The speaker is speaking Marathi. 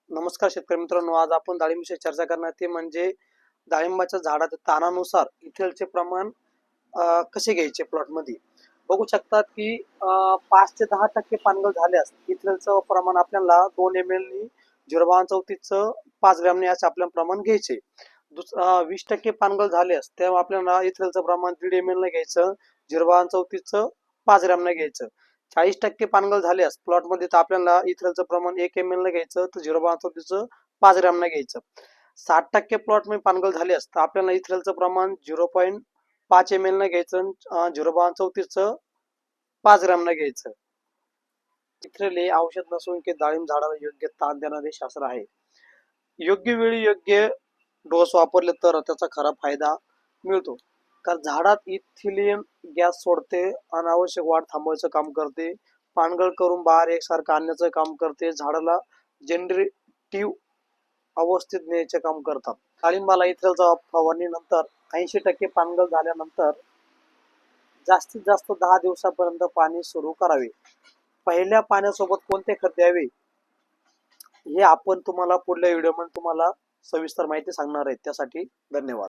नमस्कार शेतकरी मित्रांनो, आज आपण डाळिंबाविषयी चर्चा करणार ते म्हणजे डाळिंबाच्या झाडाच्या तानानुसार इथेलचे प्रमाण कसे घ्यायचे प्लॉटमध्ये. बघू शकतात की 5 ते 10% पानगळ झाल्यास इथेलचं प्रमाण आपल्याला 2 ml नी 0,34चं 5 ग्रॅमने असं आपल्याला प्रमाण घ्यायचे. 20% पानगळ झाल्यास तेव्हा आपल्याला इथेलचं प्रमाण 1.5 ml ने घ्यायचं, 0,34चं 5 ग्रॅमने घ्यायचं. 40% पानगळ झाल्यास प्लॉटमध्ये तर आपल्याला इथेलचं प्रमाण 1 ml ने घ्यायचं, तर 0,34चं 5 ग्रॅमने घ्यायचं. 60% प्लॉटमध्ये पानगळ झाल्यास तर आपल्याला इथेलचं प्रमाण 0.5 ml ने घ्यायचं, 0,34चं 5 ग्रॅमने घ्यायचं. इथेल हे औषध नसून की डाळिंब झाडाला योग्य ताण देणारे शास्त्र आहे. योग्य वेळी योग्य डोस वापरले तर त्याचा खरा फायदा मिळतो. कारण झाडात इथिलिन गॅस सोडते, अनावश्यक वाढ थांबवायचं काम करते, पानगळ करून बाहेर एकसारखं आणण्याचं काम करते, झाडाला जनरेटिव्ह अवस्थेत न्यायचे काम करतात. डाळिंबाला इथेलचा फवारणीनंतर 80% पानगळ झाल्यानंतर जास्तीत जास्त 10 दिवसापर्यंत पाणी सुरू करावे. पहिल्या पाण्यासोबत कोणते खत द्यावे हे आपण तुम्हाला पुढल्या व्हिडिओमध्ये तुम्हाला सविस्तर माहिती सांगणार आहे. त्यासाठी धन्यवाद.